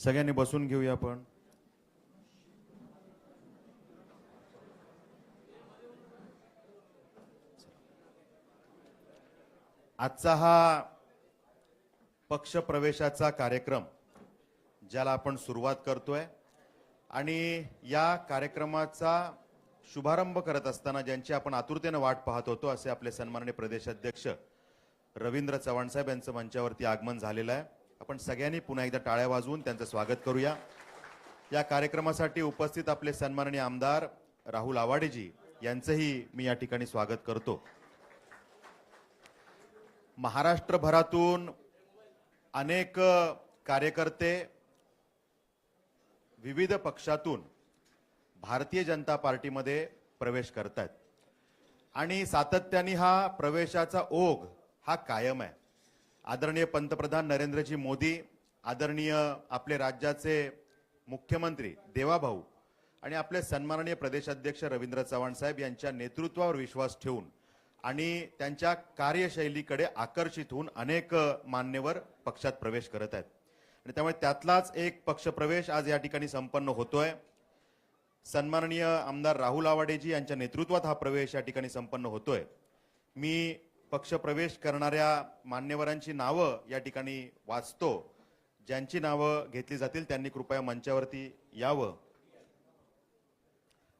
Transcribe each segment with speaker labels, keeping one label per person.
Speaker 1: सगळ्यांनी बसून घेऊया आपण. आजचा हा पक्ष प्रवेशाचा कार्यक्रम ज्याला आपण सुरुवात करतोय आणि या कार्यक्रमाचा शुभारंभ करत असताना ज्यांची आपण आतुरतेने वाट पाहत होतो असे आपले सन्माननीय प्रदेशाध्यक्ष रवींद्र चव्हाण साहेब यांचं मंचावरती आगमन झालेलं आहे. आपण सगळ्यांनी पुन्हा एकदा टाळ्या वाजवून त्यांचं स्वागत करूया. या कार्यक्रमासाठी उपस्थित आपले सन्माननीय आमदार राहुल आवाडेजी यांचंही मी या ठिकाणी स्वागत करतो. महाराष्ट्रभरातून अनेक कार्यकर्ते विविध पक्षातून भारतीय जनता पार्टीमध्ये प्रवेश करतात आणि सातत्याने हा प्रवेशाचा ओघ हा कायम आहे. आदरणीय पंतप्रधान नरेंद्रजी मोदी, आदरणीय आपले राज्याचे मुख्यमंत्री देवाभाऊ आणि आपले सन्माननीय प्रदेशाध्यक्ष रवींद्र चव्हाण साहेब यांच्या नेतृत्वावर विश्वास ठेवून आणि त्यांच्या कार्यशैलीकडे आकर्षित होऊन अनेक मान्यवर पक्षात प्रवेश करत आहेत आणि त्यामुळे त्यातलाच एक पक्षप्रवेश आज या ठिकाणी संपन्न होतोय. सन्माननीय आमदार राहुल आवाडेजी यांच्या नेतृत्वात हा प्रवेश या ठिकाणी संपन्न होतोय. मी पक्षप्रवेश करणाऱ्या मान्यवरांची नावं या ठिकाणी वाचतो. ज्यांची नावं घेतली जातील त्यांनी कृपया मंचावरती यावं.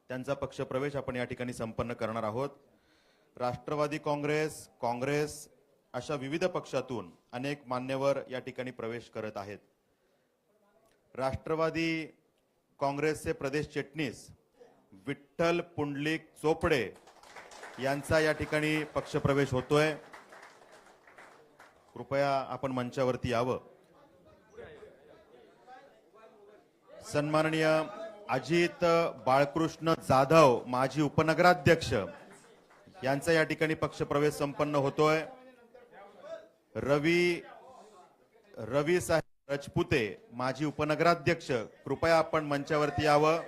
Speaker 1: त्यांचा पक्षप्रवेश आपण या ठिकाणी संपन्न करणार आहोत. राष्ट्रवादी काँग्रेस, काँग्रेस अशा विविध पक्षातून अनेक मान्यवर या ठिकाणी प्रवेश करत आहेत. राष्ट्रवादी काँग्रेसचे प्रदेश चिटणीस विठ्ठल पुंडलिक चोपडे यांचा या ठिकाणी पक्षप्रवेश होतोय. कृपया आपण मंचावरती यावं. सन्माननीय अजित बाळकृष्ण जाधव माजी उपनगराध्यक्ष यांचा या ठिकाणी पक्षप्रवेश संपन्न होतोय. रवी साहेब रजपुते माजी उपनगराध्यक्ष, कृपया आपण मंचावरती यावं.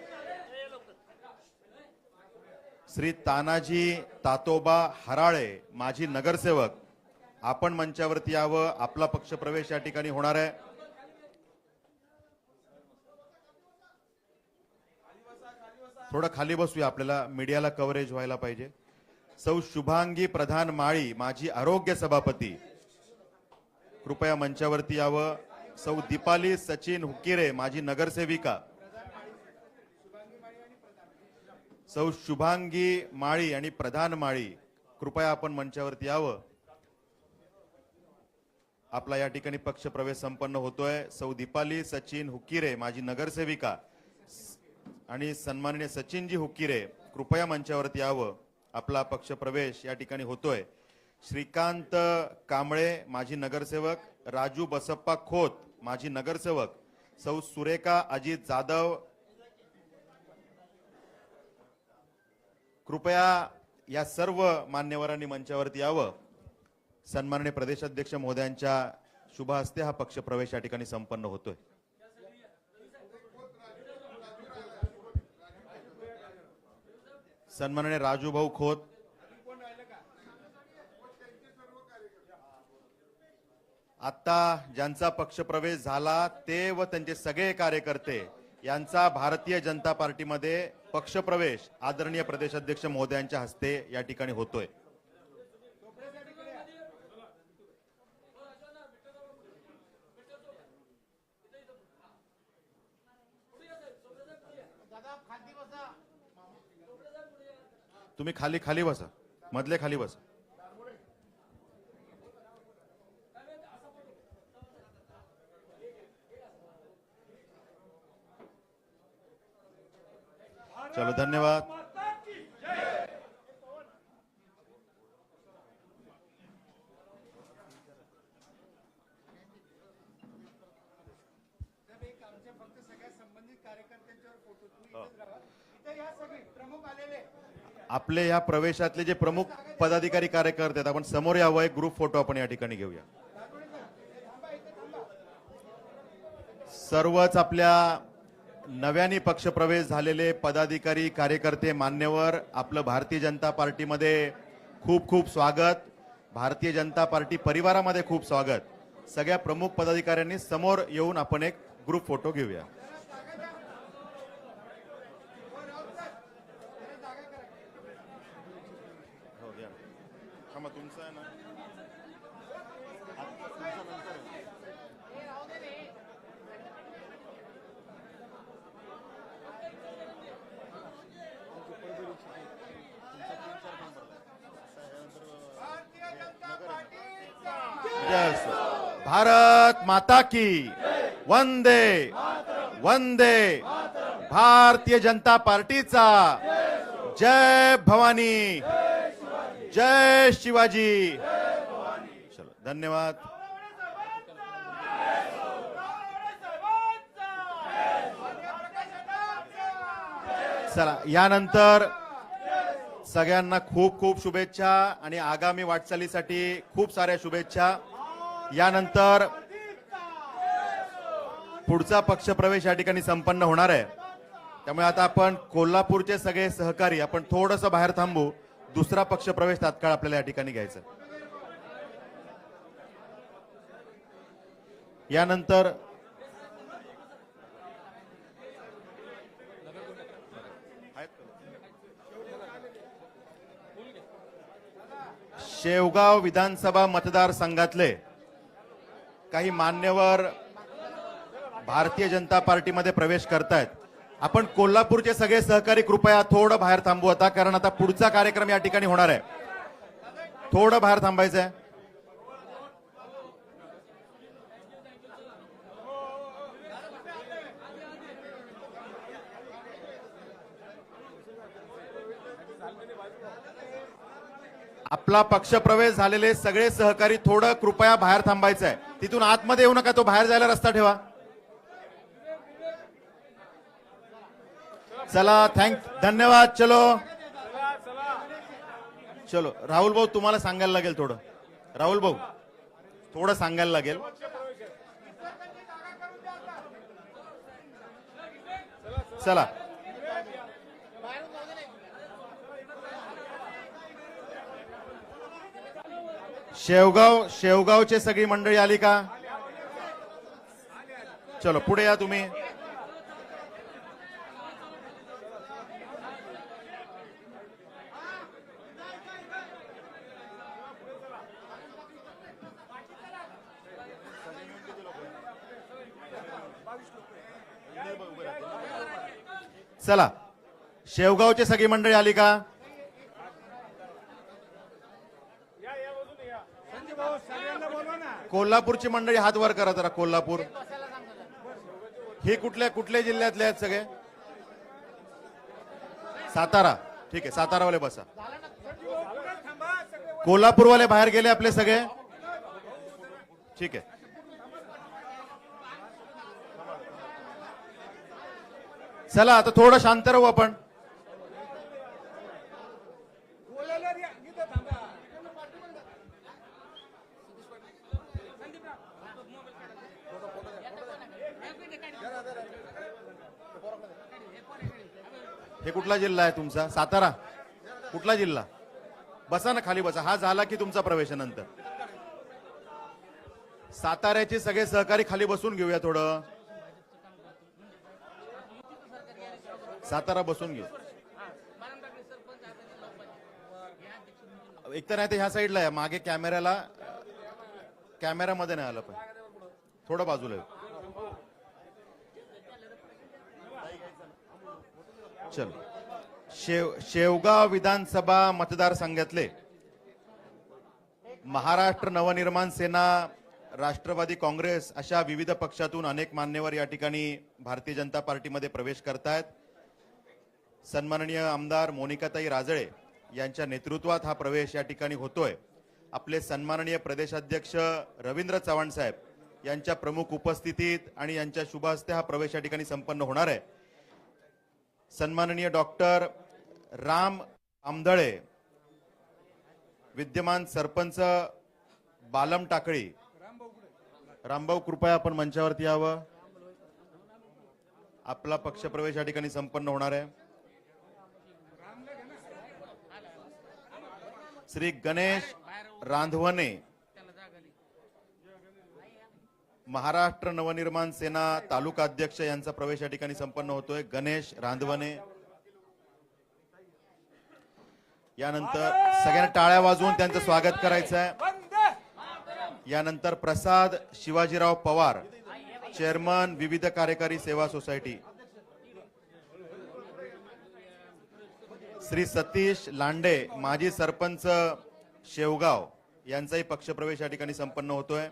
Speaker 1: श्री तानाजी तातोबा हराळे माजी नगरसेवक, आपण मंचावरती यावं. आपला पक्षप्रवेश या ठिकाणी होणार आहे. थोडं खाली बसूया, आपल्याला मीडियाला कव्हरेज व्हायला पाहिजे. सौ शुभांगी प्रधान माळी माजी आरोग्य सभापती, कृपया मंचावरती यावं. सौ दीपाली सचिन हुकिरे माजी नगरसेविका, सौ शुभांगी माळी आणि प्रधान माळी, कृपया आपण मंचावरती यावं. आपला या ठिकाणी पक्षप्रवेश संपन्न होतोय. सौ दीपाली सचिन हुकिरे माजी नगरसेविका आणि सन्माननीय सचिनजी हुकिरे, कृपया मंचावरती यावं. आपला पक्षप्रवेश या ठिकाणी होतोय. श्रीकांत कांबळे माजी नगरसेवक, राजू बसप्पा खोत माजी नगरसेवक, सौ सुरेखा अजित जाधव, कृपया या सर्व मान्यवरांनी मंचावरती यावं. सन्माननीय प्रदेशाध्यक्ष महोदयांच्या शुभ हस्ते हा पक्षप्रवेश या ठिकाणी संपन्न होतोय. सन्माननीय राजूभाऊ खोत, आता ज्यांचा पक्षप्रवेश झाला ते व त्यांचे सगळे कार्यकर्ते यांचा भारतीय जनता पार्टीमध्ये पक्षप्रवेश आदरणीय प्रदेशाध्यक्ष महोदयांच्या हस्ते या ठिकाणी होतोय. तुम्ही खाली खाली बसा, मधले खाली बसा. चलो, धन्यवाद. आपले या प्रवेशातले जे प्रमुख पदाधिकारी कार्यकर्ते आहेत, आपण समोर यावं. एक ग्रुप फोटो आपण या ठिकाणी घेऊया. सर्वच आपल्या नव्याने पक्षप्रवेश झालेले पदाधिकारी कार्यकर्ते मान्यवर, आपलं भारतीय जनता पार्टीमध्ये खूप खूप स्वागत. भारतीय जनता पार्टी परिवारामध्ये खूप स्वागत. सगळ्या प्रमुख पदाधिकाऱ्यांनी समोर येऊन आपण एक ग्रुप फोटो घेऊया. हो घ्या. थांबा, तुमचं आहे ना. तुमचं नंतर आहे. Yes. भारत माता की वंदे वंदे. भारतीय जनता पार्टीचा जय भवानी, जय शिवाजी. चलो, धन्यवाद. चला, यानंतर सगळ्यांना खूप खूप शुभेच्छा आणि आगामी वाटचालीसाठी खूप साऱ्या शुभेच्छा. यानंतर पुढचा पक्षप्रवेश या ठिकाणी संपन्न होणार आहे. त्यामुळे आता आपण कोल्हापूरचे सगळे सहकारी आपण थोडंसं बाहेर थांबू. दुसरा पक्षप्रवेश तात्काळ आपल्याला या ठिकाणी घ्यायचा. यानंतर शेवगाव विधानसभा मतदारसंघातले काही मान्यवर भारतीय जनता पार्टीमध्ये प्रवेश करतायत. आपण कोल्हापूरचे सगळे सहकारी कृपया थोडं बाहेर थांबू आता, कारण आता पुढचा कार्यक्रम या ठिकाणी होणार आहे. थोडं बाहेर थांबायचं आहे. आपला पक्षप्रवेश झालेले सगळे सहकारी थोडं कृपया बाहेर थांबायचं आहे. तिथून आतमध्ये येऊ नका, तो बाहेर जायला रस्ता ठेवा. चला, धन्यवाद. चलो चलो. राहुल भाऊ, तुम्हाला सांगायला लागेल थोडं. राहुल भाऊ, थोडं सांगायला लागेल. चला, शेवगावचे सगळी मंडळी आली का? चलो, पुढे या तुम्ही. चला, शेवगावची सगळी मंडळी आली का? कोल्हापूरची मंडळी हात वर करा जरा. कोल्हापूर हे कुठल्या जिल्ह्यातले आहेत सगळे? सातारा. ठीक आहे, सातारावाले बसा. कोल्हापूरवाले बाहेर गेले आपले सगळे. ठीक आहे. चला, आता थोडं शांत राहू आपण. हे कुठला जिल्हा आहे तुमचा? सातारा. कुठला जिल्हा? बसा ना, खाली बसा. हा झाला की तुमचा प्रवेशानंतर. साताऱ्याचे सगळे सहकारी खाली बसून घेऊया थोडं. सातारा बसून घेऊ. एक तर नाही तर ह्या साईडला आहे, मागे कॅमेरामध्ये नाही आलं पण थोडं बाजूला आहे. चलो, शेवगाव विधानसभा मतदारसंघातले महाराष्ट्र नवनिर्माण सेना, राष्ट्रवादी काँग्रेस अशा विविध पक्षातून अनेक मान्यवर या ठिकाणी भारतीय जनता पार्टीमध्ये प्रवेश करतायत. सन्माननीय आमदार मोनिकाताई राजळे यांच्या नेतृत्वात हा प्रवेश या ठिकाणी होतोय. आपले सन्माननीय प्रदेशाध्यक्ष रवींद्र चव्हाण साहेब यांच्या प्रमुख उपस्थितीत आणि यांच्या शुभ हस्ते हा प्रवेश या ठिकाणी संपन्न होणार आहे. सन्माननीय डॉक्टर राम आमदळे, विद्यमान सरपंच बालम टाकळी. रामभाऊ, कृपया आपण मंचावरती यावं. आपला पक्षप्रवेश या ठिकाणी संपन्न होणार आहे. श्री गणेश रांधवने, महाराष्ट्र नवनिर्माण सेना तालुका अध्यक्ष यांचा प्रवेश या ठिकाणी संपन्न होतोय, गणेश रांधवने. यानंतर सगळ्यांना टाळ्या वाजवून त्यांचं स्वागत करायचं आहे. यानंतर प्रसाद शिवाजीराव पवार, चेअरमन विविध कार्यकारी सेवा सोसायटी. श्री सतीश लांडे, माजी सरपंच शेवगाव, यांचाही पक्षप्रवेश या ठिकाणी संपन्न होतोय.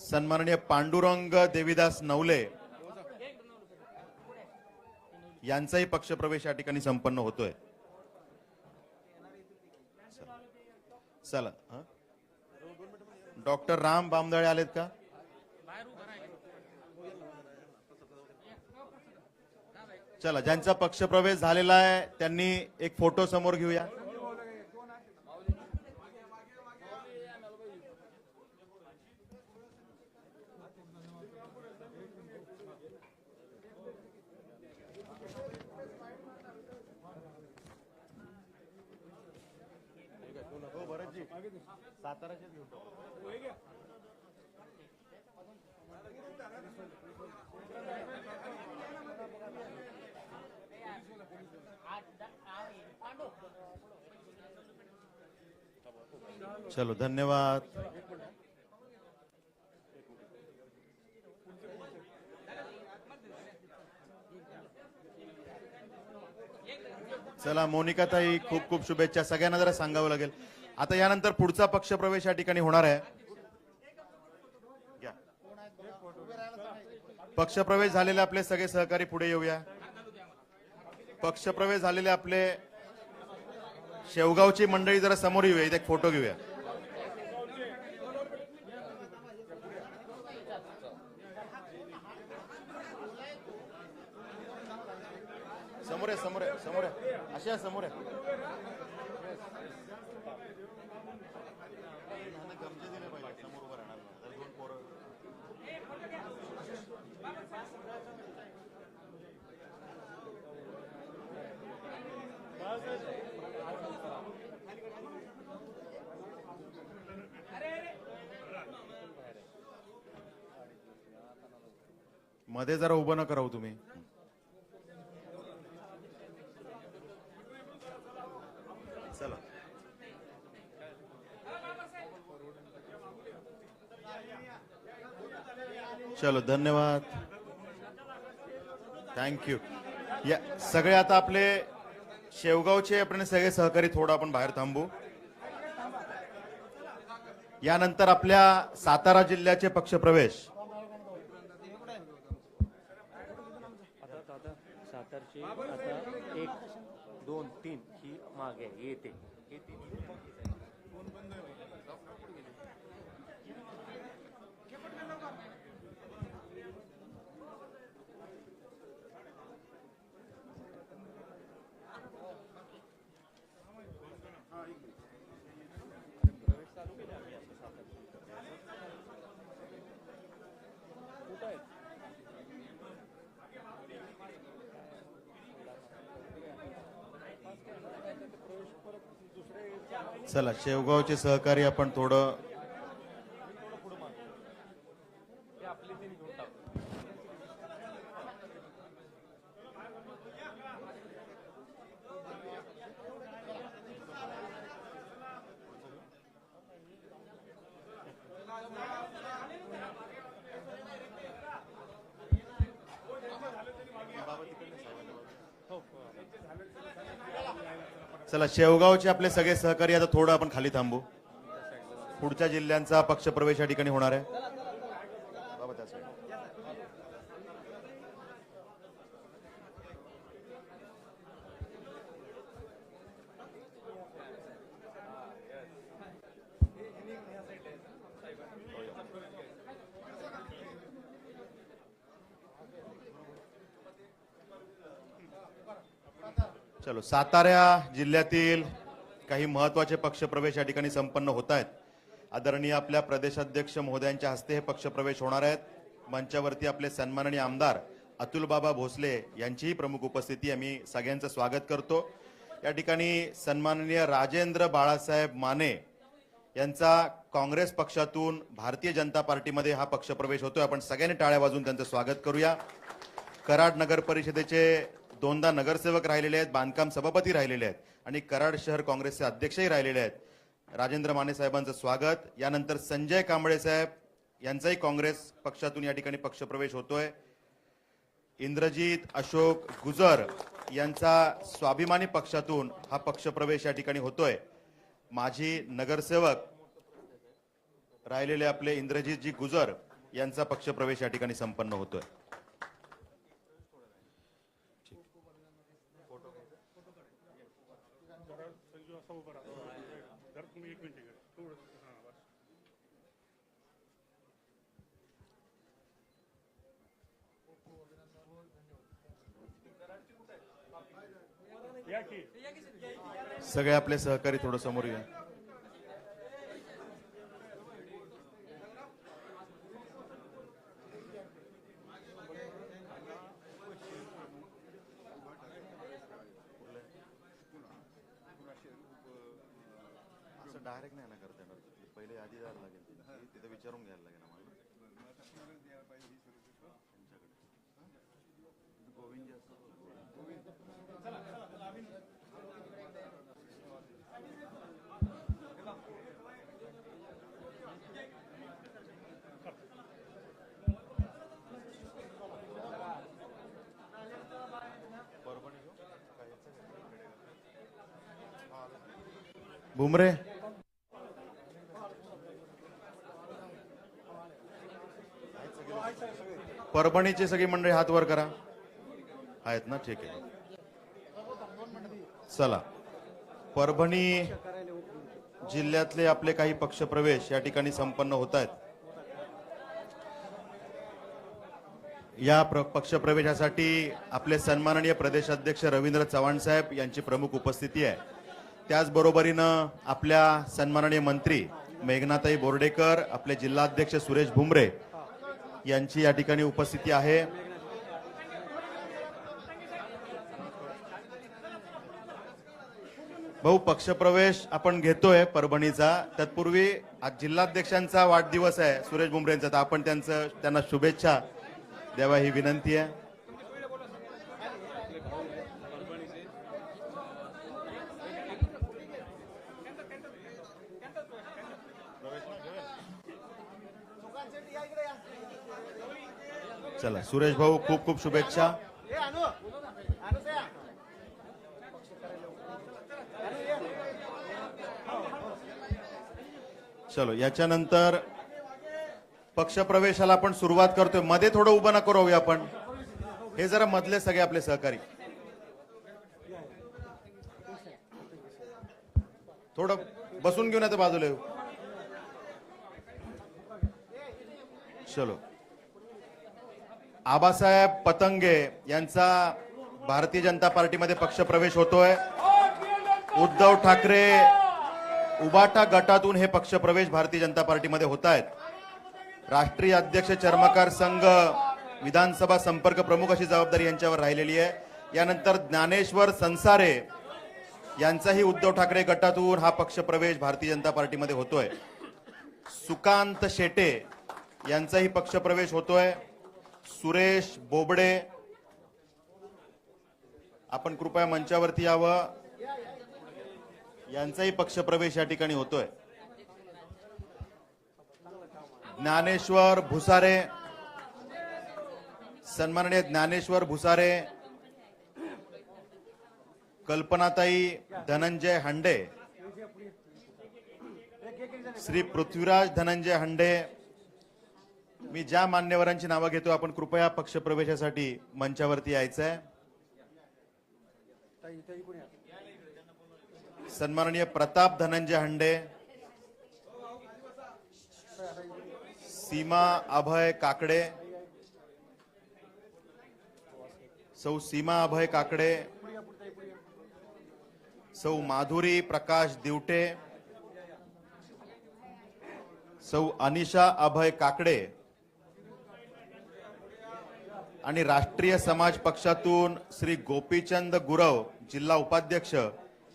Speaker 1: सन्माननीय पांडुरंग देवीदास नवले यांचाही पक्षप्रवेश या ठिकाणी संपन्न होतोय. चला, डॉक्टर राम बामदळे आलेत का? चला, ज्यांचा पक्षप्रवेश झालेला आहे त्यांनी एक फोटो समोर घेऊया. चलो, धन्यवाद. चला, मोनिका ताई, खूप खूप शुभेच्छा. सगळ्यांना जरा सांगावं लागेल. आता यानंतर पुढचा पक्षप्रवेश या ठिकाणी होणार आहे. पक्षप्रवेश झालेले आपले सगळे सहकारी पुढे येऊया. पक्षप्रवेश झालेले आपले शेवगावची मंडळी जरा समोर येऊया, इथे एक फोटो घेऊया. समोर आहे, समोर आहे, समोर आहे, अशा समोर आहे. मध्ये जरा उभं नका राहू तुम्ही. चला, चलो, धन्यवाद, थँक्यू. या सगळे आता आपले शेवगावचे आपण सगळे सहकारी थोडं आपण बाहेर थांबू. यानंतर आपल्या सातारा जिल्ह्याचे पक्षप्रवेश.
Speaker 2: सातारची आता 1 2 3 ही मागे येते.
Speaker 1: चला, शेवगावचे सहकारी आपण थोडं चला, शेवगावचे आपले सगळे सहकारी आता थोडं आपण खाली थांबू. पुढच्या जिल्ह्यांचा पक्षप्रवेश या ठिकाणी होणार आहे. चलो, सातारा जिल्ह्यातील काही महत्वाचे पक्षप्रवेश या ठिकाणी संपन्न होत आहेत. आदरणीय आपल्या प्रदेशाध्यक्ष महोदयांच्या हस्ते हे पक्षप्रवेश होणार आहेत. मंचावरती आपले सन्माननीय आमदार अतुल बाबा भोसले यांचीही प्रमुख उपस्थिती. आम्ही सगळ्यांचं स्वागत करतो. या ठिकाणी सन्माननीय राजेंद्र बाळासाहेब माने यांचा काँग्रेस पक्षातून भारतीय जनता पार्टीमध्ये हा पक्षप्रवेश होतोय. आपण सगळ्यांनी टाळ्या वाजवून त्यांचं स्वागत करूया. कराड नगर परिषदेचे दोनदा नगरसेवक राहिलेले आहेत, बांधकाम सभापती राहिलेले आहेत आणि कराड शहर काँग्रेसचे अध्यक्षही राहिलेले आहेत. राजेंद्र माने साहेबांचं स्वागत. यानंतर संजय कांबळे साहेब यांचाही काँग्रेस पक्षातून या ठिकाणी पक्षप्रवेश होतोय. इंद्रजीत अशोक गुजर यांचा स्वाभिमानी पक्षातून हा पक्षप्रवेश या ठिकाणी होतोय. माजी नगरसेवक राहिलेले आपले इंद्रजीतजी गुजर यांचा पक्षप्रवेश या ठिकाणी संपन्न होतोय. सगळे आपले सहकारी थोडं समोर या. असं डायरेक्ट नाही ना करता येणार. पहिले यादी द्यायला लागेल, तिथे विचारून घ्यायला लागेल आम्हाला. गोविंद भुमरे परभणीची सगळी मंडळी हात वर करा. आहेत ना? ठीक आहे. चला, परभणी जिल्ह्यातले आपले काही पक्षप्रवेश या ठिकाणी संपन्न होत आहेत. या पक्षप्रवेशासाठी आपले सन्माननीय प्रदेशाध्यक्ष रवींद्र चव्हाण साहेब यांची प्रमुख उपस्थिती आहे. त्याचबरोबरीनं आपल्या सन्माननीय मंत्री मेघनाताई बोर्डेकर, आपले जिल्हाध्यक्ष सुरेश भुमरे यांची या ठिकाणी उपस्थिती आहे. भाऊ, पक्षप्रवेश आपण घेतोय परभणीचा. तत्पूर्वी आज जिल्हाध्यक्षांचा वाढदिवस आहे सुरेश भुमरेंचा, तर आपण त्यांना शुभेच्छा द्यावा ही विनंती आहे. चला सुरेश भाऊ, खूप खूप शुभेच्छा. चलो, याच्यानंतर पक्षप्रवेशाला आपण सुरुवात करतोय. मध्ये थोडं उभं नको राहूया आपण. हे जरा मधले सगळे आपले सहकारी थोडं बसून घेऊन आता बाजूला येऊ. चलो, आबासाहेब पतंगे यांचा भारतीय जनता पार्टीमध्ये पक्षप्रवेश होतोय. उद्धव ठाकरे उबाटा गटातून हे पक्षप्रवेश भारतीय जनता पार्टीमध्ये होत आहेत. राष्ट्रीय अध्यक्ष चर्मकार संघ विधानसभा संपर्क प्रमुख अशी जबाबदारी यांच्यावर राहिलेली आहे. यानंतर ज्ञानेश्वर संसारे यांचाही उद्धव ठाकरे गटातून हा पक्षप्रवेश भारतीय जनता पार्टीमध्ये होतोय. सुकांत शेटे यांचाही पक्षप्रवेश होतोय. सुरेश बोबडे, आपण कृपया मंचावरती यावं. यांचाही पक्षप्रवेश या ठिकाणी होतोय. ज्ञानेश्वर भुसारे, सन्माननीय ज्ञानेश्वर भुसारे, कल्पनाताई धनंजय हंडे, श्री पृथ्वीराज धनंजय हंडे. मी ज्या मान्यवरांची नावं घेतो, आपण कृपया पक्षप्रवेशासाठी मंचावरती यायचंय. सन्माननीय प्रताप धनंजय हंडे, सीमा अभय काकडे, सौ सीमा अभय काकडे, सौ माधुरी प्रकाश दिवटे, सौ अनिशा अभय काकडे आणि राष्ट्रीय समाज पक्षातून श्री गोपीचंद गुरव जिल्हा उपाध्यक्ष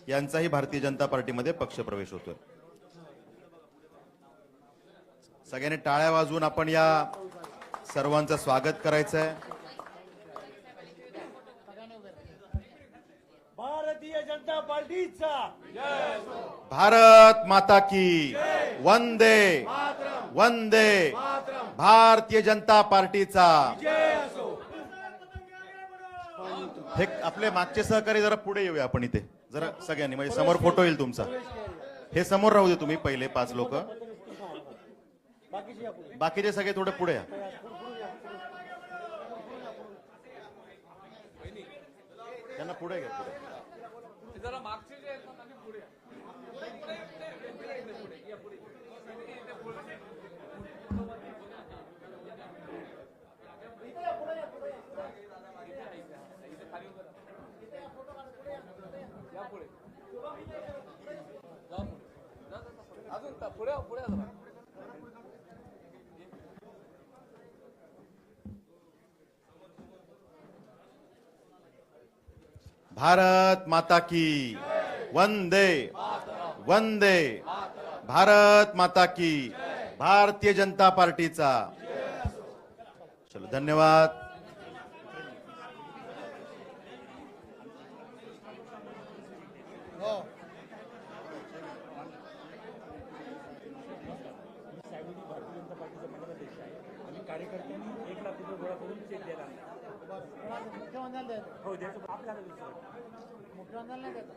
Speaker 1: यांचाही भारतीय जनता पार्टीमध्ये पक्षप्रवेश होतोय. सगळ्यांनी टाळ्या वाजवून आपण या सर्वांचं स्वागत करायचं आहे.
Speaker 3: भारतीय जनता पार्टीचा
Speaker 1: भारत माता की वंदे वंदे. भारतीय जनता पार्टीचा. हे आपले मागचे सहकारी जरा पुढे येऊया आपण इथे जरा सगळ्यांनी, म्हणजे समोर फोटो येईल तुमचा. हे समोर राहू दे तुम्ही पहिले 5 लोक, बाकीचे सगळे थोडे पुढे या. त्यांना पुढे घ्या, पुढे. भारत माता की वंदे वंदे. भारत माता की. भारतीय जनता पार्टीचा. चलो, धन्यवाद.
Speaker 3: कार्यकर्त्यांनी 1 लाख रुपये गोळा करून चेक द्यायला मुख्यमंत्र्यांना हो द्यायचं आपल्याला मुख्यमंत्र्यांना नाही द्यायचं.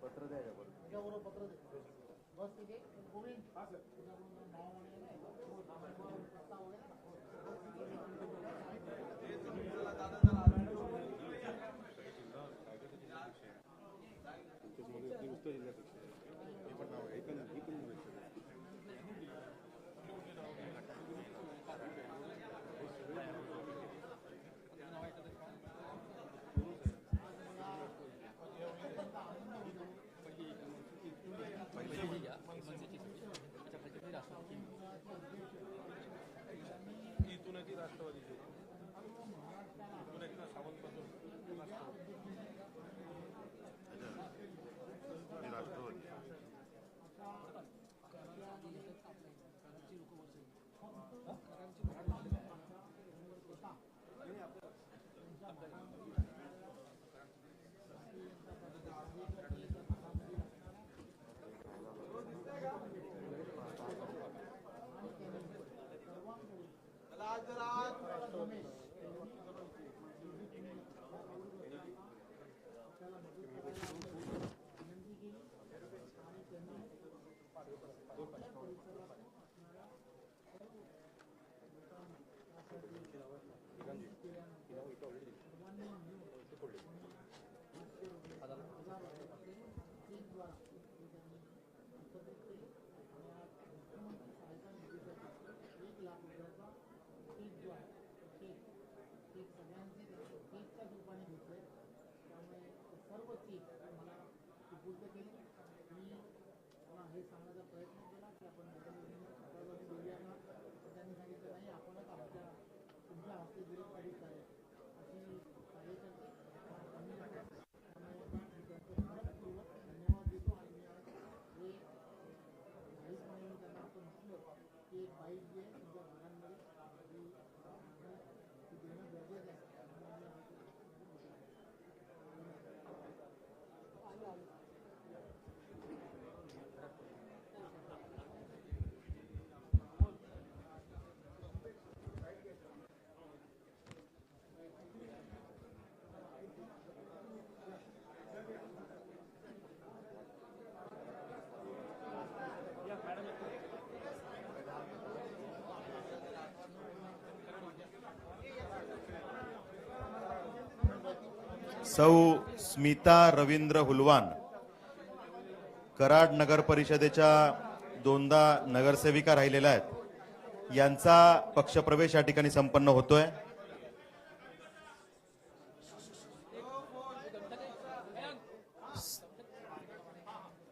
Speaker 1: पत्र द्या
Speaker 3: पत्र दे बस तिथे
Speaker 1: सौ स्मिता रवींद्र हुलवान कराड नगर परिषदेच्या दोनदा नगरसेविका राहिलेल्या आहेत, यांचा पक्षप्रवेश या ठिकाणी संपन्न होतोय.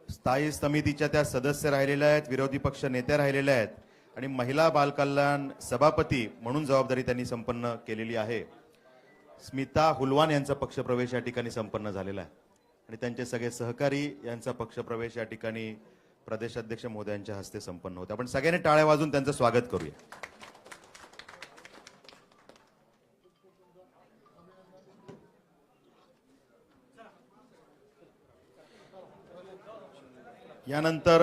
Speaker 1: स्थायी समितीच्या त्या सदस्य राहिलेल्या आहेत, विरोधी पक्ष नेत्या राहिलेल्या आहेत आणि महिला बालकल्याण सभापती म्हणून जबाबदारी त्यांनी संपन्न केलेली आहे. स्मिता हुलवान यांचा पक्षप्रवेश या ठिकाणी संपन्न झालेला आहे आणि त्यांचे सगळे सहकारी यांचा पक्षप्रवेश या ठिकाणी प्रदेशाध्यक्ष महोदयांच्या हस्ते संपन्न होते. आपण सगळ्यांनी टाळ्या वाजून त्यांचं स्वागत करूया. यानंतर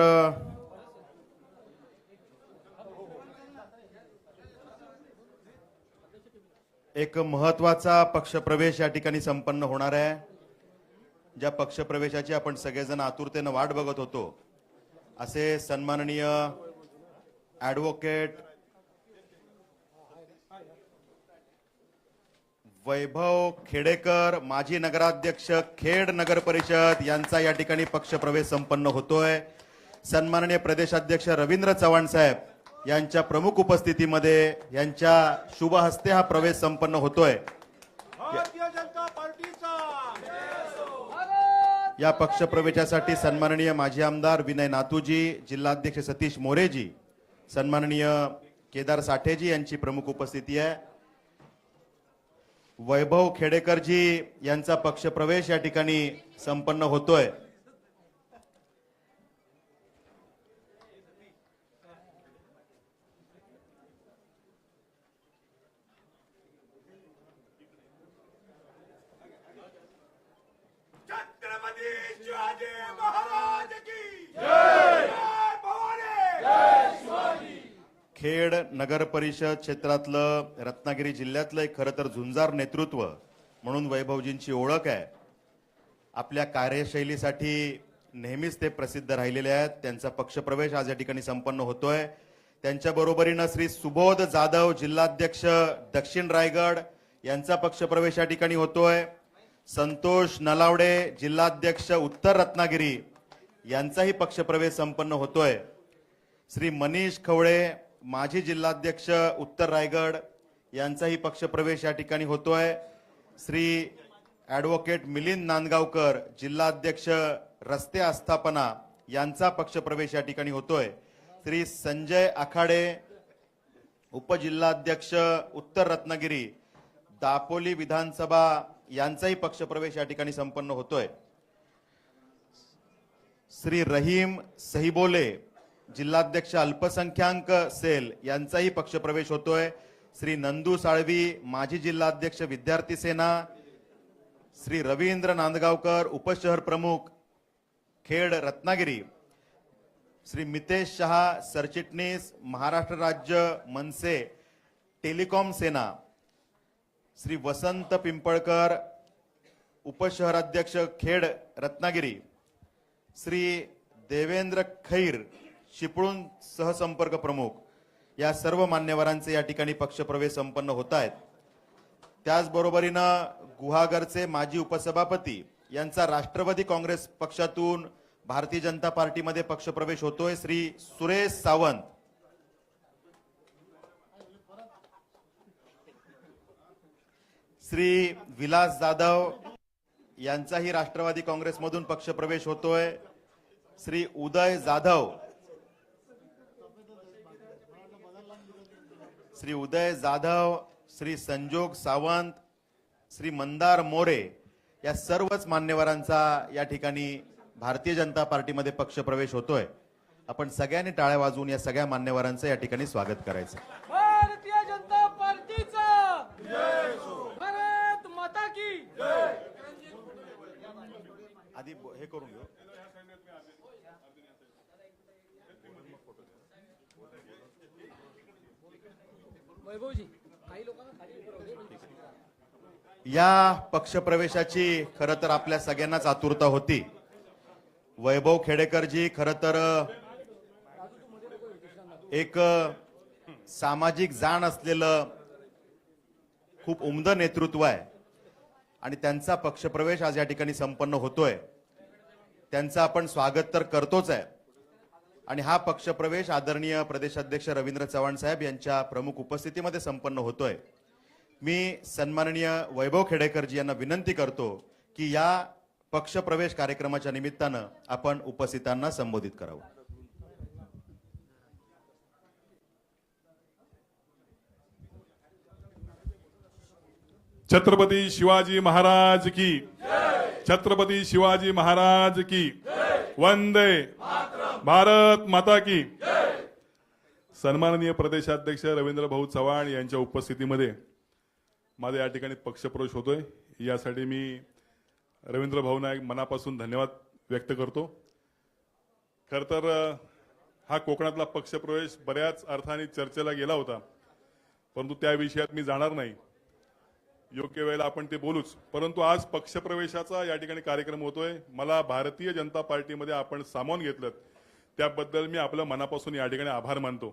Speaker 1: एक महत्वाचा पक्षप्रवेश या ठिकाणी संपन्न होणार आहे. ज्या पक्षप्रवेशाची आपण सगळेजण आतुरतेने वाट बघत होतो, असे सन्माननीय ॲडव्होकेट वैभव खेडेकर, माजी नगराध्यक्ष खेड नगर परिषद यांचा या ठिकाणी पक्षप्रवेश संपन्न होतोय. सन्माननीय प्रदेशाध्यक्ष रवींद्र चव्हाण साहेब यांच्या प्रमुख उपस्थितीमध्ये यांच्या शुभ हस्ते हा प्रवेश संपन्न होतोय.
Speaker 2: भारतीय जनता पार्टीचा
Speaker 1: या पक्षप्रवेशासाठी सन्माननीय माजी आमदार विनय नातूजी, जिल्हाध्यक्ष सतीश मोरेजी, सन्माननीय केदार साठेजी यांची प्रमुख उपस्थिती आहे. वैभव खेडेकरजी यांचा पक्षप्रवेश या ठिकाणी संपन्न होतोय.
Speaker 2: छत्रपती शिवाजी महाराज की जय. भवानी.
Speaker 1: खेड नगर परिषद क्षेत्रातलं, रत्नागिरी जिल्ह्यातलं एक खरं तर झुंजार नेतृत्व म्हणून वैभवजींची ओळख आहे. आपल्या कार्यशैलीसाठी नेहमीच ते प्रसिद्ध राहिलेले आहेत. त्यांचा पक्षप्रवेश आज या ठिकाणी संपन्न होतोय. त्यांच्या बरोबरीनं श्री सुबोध जाधव, जिल्हाध्यक्ष दक्षिण रायगड यांचा पक्षप्रवेश या ठिकाणी होतोय. संतोष नलावडे, जिल्हाध्यक्ष उत्तर रत्नागिरी यांचाही पक्षप्रवेश संपन्न होतोय. श्री मनीष खवळे, माजी जिल्हाध्यक्ष उत्तर रायगड यांचाही पक्षप्रवेश या ठिकाणी होतोय. श्री ॲडव्होकेट मिलिंद नांदगावकर, जिल्हाध्यक्ष रस्ते आस्थापना यांचा पक्षप्रवेश या ठिकाणी होतोय. श्री संजय आखाडे, उपजिल्हाध्यक्ष उत्तर रत्नागिरी दापोली विधानसभा यांचाही पक्षप्रवेश या ठिकाणी संपन्न होतोय. श्री रहीम सहीबोले, जिल्हाध्यक्ष अल्पसंख्याक सेल यांचाही पक्षप्रवेश होतोय. श्री नंदू साळवी, माजी जिल्हाध्यक्ष विद्यार्थी सेना. श्री रवींद्र नांदगावकर, उपशहर प्रमुख खेड रत्नागिरी. श्री मितेश शहा, सरचिटणीस महाराष्ट्र राज्य मनसे टेलिकॉम सेना. श्री वसंत पिंपळकर, उपशहराध्यक्ष खेड रत्नागिरी. श्री देवेंद्र खैर, चिपळूण सहसंपर्क प्रमुख. या सर्व मान्यवरांचे या ठिकाणी पक्षप्रवेश संपन्न होत आहेत. त्याचबरोबरीनं गुहागरचे माजी उपसभापती यांचा राष्ट्रवादी काँग्रेस पक्षातून भारतीय जनता पार्टीमध्ये पक्षप्रवेश होतोय श्री सुरेश सावंत. श्री विलास जाधव यांचाही राष्ट्रवादी काँग्रेसमधून पक्षप्रवेश होतोय. श्री उदय जाधव, श्री उदय जाधव, श्री संजोग सावंत, श्री मंदार मोरे या सर्वच मान्यवरांचा या ठिकाणी भारतीय जनता पार्टीमध्ये पक्षप्रवेश होतोय. आपण सगळ्यांनी टाळ्या वाजवून या सगळ्या मान्यवरांचं या ठिकाणी स्वागत करायचं.
Speaker 4: भारतीय जनता पार्टीचा भारत माता की
Speaker 1: आधी हे करून घेऊ.
Speaker 4: वैभवजी काही लोकांना खाली उभं राहू दे.
Speaker 1: या पक्षप्रवेशाची खरं तर आपल्या सगळ्यांनाच आतुरता होती. वैभव खेडेकरजी खरं तर एक सामाजिक जाण असलेलं खूप उमद नेतृत्व आहे आणि त्यांचा पक्षप्रवेश आज या ठिकाणी संपन्न होतोय. त्यांचं आपण स्वागत तर करतोच आहे आणि हा पक्षप्रवेश आदरणीय प्रदेशाध्यक्ष रवींद्र चव्हाण साहेब यांच्या प्रमुख उपस्थितीमध्ये संपन्न होतोय. मी सन्माननीय वैभव खेडेकरजी यांना विनंती करतो की या पक्षप्रवेश कार्यक्रमाच्या निमित्तानं आपण उपस्थितांना संबोधित करावं.
Speaker 5: छत्रपती शिवाजी महाराज की, छत्रपती शिवाजी महाराज की, वंदे भारत माता की. सन्माननीय प्रदेशाध्यक्ष रवींद्र भाऊ चव्हाण यांच्या उपस्थितीमध्ये माझा या ठिकाणी पक्षप्रवेश होतोय. यासाठी मी रवींद्र भाऊंना एक मनापासून धन्यवाद व्यक्त करतो. खर तर हा कोकणातला पक्षप्रवेश बऱ्याच अर्थाने चर्चेला गेला होता, परंतु त्या विषयात मी जाणार नाही. योग्य वेळेला आपण ते बोलूच. परंतु आज पक्षप्रवेशाचा या ठिकाणी कार्यक्रम होतोय. मला भारतीय जनता पार्टीमध्ये आपण सामावून घेतलं त्याबद्दल मी आपलं मनापासून या ठिकाणी आभार मानतो.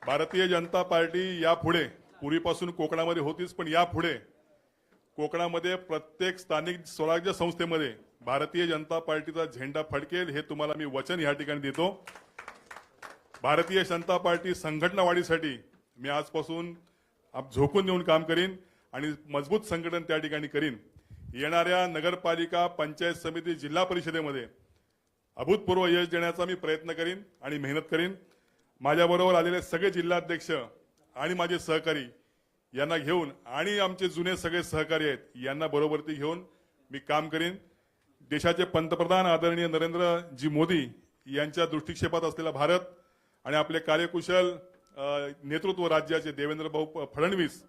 Speaker 5: भारतीय जनता पार्टी यापुढे, पूर्वीपासून कोकणामध्ये होतीच, पण यापुढे कोकणामध्ये प्रत्येक स्थानिक स्वराज्य संस्थेमध्ये भारतीय जनता पार्टीचा झेंडा फडकेल हे तुम्हाला मी वचन या ठिकाणी देतो. भारतीय जनता पार्टी संघटना वाढीसाठी मी आजपासून झोकून देऊन काम करीन आणि मजबूत संघटन त्या ठिकाणी करीन. येणाऱ्या नगरपालिका, पंचायत समिती, जिल्हा परिषदेमध्ये अभूतपूर्व यश देण्याचा मी प्रयत्न करीन आणि मेहनत करीन. माझ्याबरोबर आलेले सगळे जिल्हाध्यक्ष आणि माझे सहकारी यांना घेऊन आणि आमचे जुने सगळे सहकारी आहेत यांना बरोबरती घेऊन मी काम करीन. देशाचे पंतप्रधान आदरणीय नरेंद्रजी मोदी यांच्या दृष्टिक्षेपात असलेला भारत आणि आपले कार्यकुशल नेतृत्व राज्याचे देवेंद्र भाऊ फडणवीस,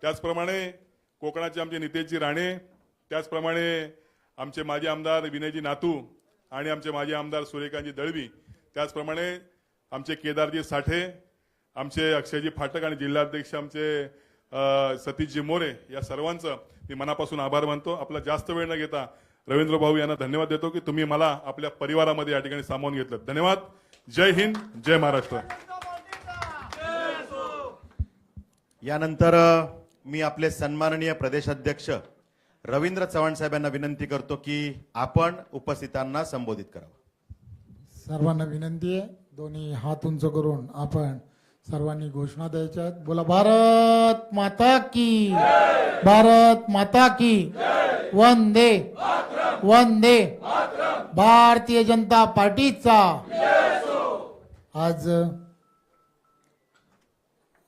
Speaker 5: त्याचप्रमाणे कोकणाचे आमचे नितेशजी राणे, त्याचप्रमाणे आमचे माजी आमदार विनयजी नातू आणि आमचे माजी आमदार सूर्यकांतजी दळवी, त्याचप्रमाणे आमचे केदारजी साठे, आमचे अक्षयजी फाटक आणि जिल्हाध्यक्ष आमचे सतीशजी मोरे, या सर्वांचं मी मनापासून आभार मानतो. आपला जास्त वेळ न घेता रवींद्र भाऊ यांना धन्यवाद देतो की तुम्ही मला आपल्या परिवारामध्ये या ठिकाणी सामावून घेतलं. धन्यवाद. जय हिंद, जय महाराष्ट्र.
Speaker 1: यानंतर मी आपले सन्माननीय प्रदेशाध्यक्ष रवींद्र चव्हाण साहेबांना विनंती करतो की आपण उपस्थितांना संबोधित करावं.
Speaker 6: सर्वांना विनंती आहे, दोन्ही हात उंच करून आपण सर्वांनी घोषणा द्यायच्या आहेत. बोला, भारत माता की, भारत माता की, वंदे वंदे भारतीय जनता पार्टीचा. आज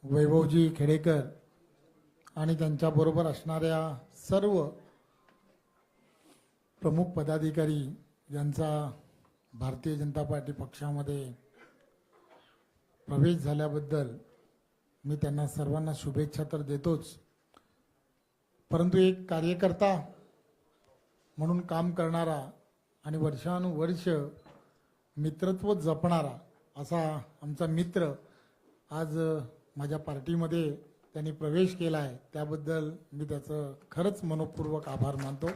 Speaker 6: वैभवजी खेडेकर आणि त्यांच्याबरोबर असणाऱ्या सर्व प्रमुख पदाधिकारी यांचा भारतीय जनता पार्टी पक्षामध्ये प्रवेश झाल्याबद्दल मी त्यांना सर्वांना शुभेच्छा तर देतोच, परंतु एक कार्यकर्ता म्हणून काम करणारा आणि वर्षानुवर्ष मित्रत्व जपणारा असा आमचा मित्र आज माझ्या पार्टीमध्ये त्यांनी प्रवेश केला आहे, त्याबद्दल मी त्याचं खरंच मनपूर्वक आभार मानतो.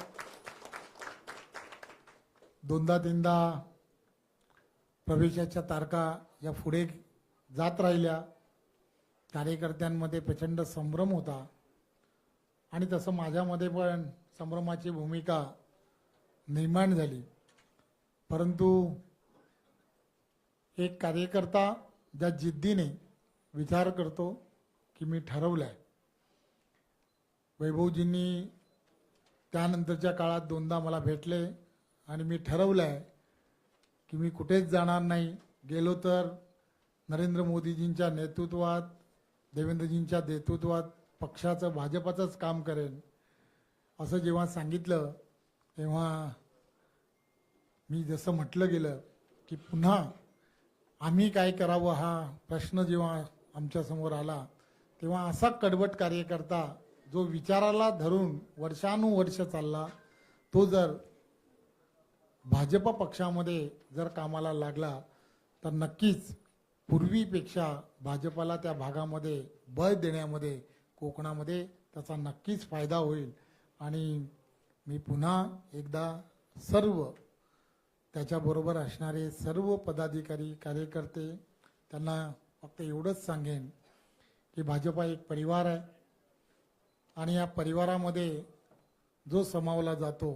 Speaker 6: दोनदा तीनदा प्रवेशाच्या तारखा या पुढे जात राहिल्या. कार्यकर्त्यांमध्ये प्रचंड संभ्रम होता आणि तसं माझ्यामध्ये पण संभ्रमाची भूमिका निर्माण झाली. परंतु एक कार्यकर्ता ज्या जिद्दीने विचार करतो की मी ठरवलं आहे, वैभवजींनी त्यानंतरच्या काळात 2दा मला भेटले आणि मी ठरवलं आहे की मी कुठेच जाणार नाही, गेलो तर नरेंद्र मोदीजींच्या नेतृत्वात, देवेंद्रजींच्या नेतृत्वात पक्षाचं, भाजपाचंच काम करेन. असं जेव्हा सांगितलं तेव्हा मी जसं म्हटलं गेलं की पुन्हा आम्ही काय करावं हा प्रश्न जेव्हा आमच्यासमोर आला, तेव्हा असा कडवट कार्यकर्ता जो विचाराला धरून वर्षानुवर्ष चालला, तो जर भाजप पक्षामध्ये जर कामाला लागला तर नक्कीच पूर्वीपेक्षा भाजपाला त्या भागामध्ये बळ देण्यामध्ये, कोकणामध्ये त्याचा नक्कीच फायदा होईल. आणि मी पुन्हा एकदा सर्व त्याच्याबरोबर असणारे सर्व पदाधिकारी, कार्यकर्ते त्यांना फक्त एवढंच सांगेन की भाजपा एक परिवार आहे आणि या परिवारामध्ये जो समावला जातो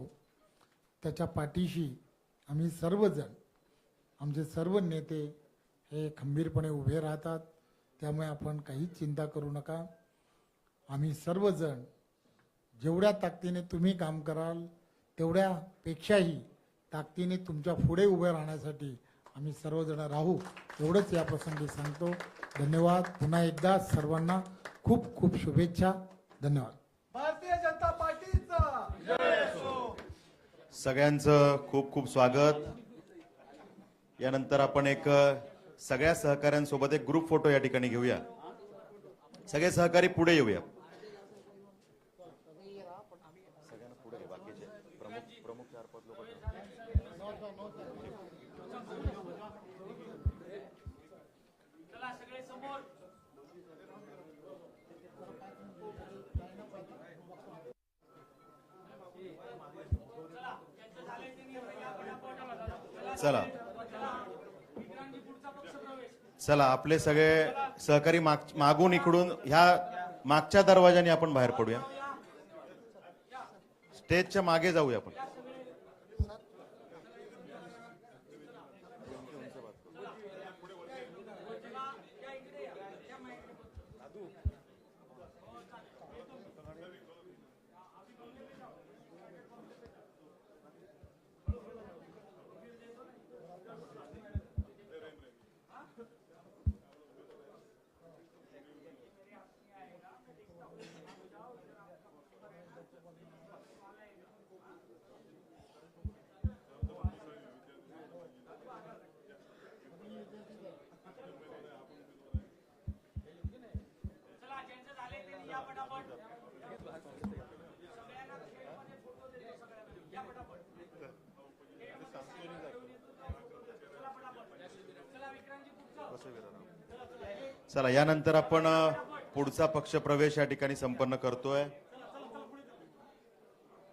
Speaker 6: त्याच्या पाठीशी आम्ही सर्वजण, आमचे सर्व नेते हे खंबीरपणे उभे राहतात. त्यामुळे आपण काहीच चिंता करू नका. आम्ही सर्वजण जेवढ्या ताकदीने तुम्ही काम कराल तेवढ्यापेक्षाही ताकदीने तुमच्या पुढे उभे राहण्यासाठी आम्ही सर्वजण राहू, एवढंच या प्रसंगी सांगतो. धन्यवाद. पुन्हा एकदा सर्वांना खूप खूप शुभेच्छा. धन्यवाद.
Speaker 4: भारतीय जनता पार्टीचा
Speaker 1: सगळ्यांचं खूप खूप स्वागत. यानंतर आपण एक सगळ्या सहकाऱ्यांसोबत एक ग्रुप फोटो या ठिकाणी घेऊया. सगळे सहकारी पुढे येऊया. चला चला, आपले सगळे सहकारी मागून इकडून ह्या मागच्या दरवाजाने आपण बाहेर पडूया. स्टेजच्या मागे जाऊया आपण. चला, यानंतर आपण पुढचा पक्ष प्रवेश या ठिकाणी संपन्न करतोय.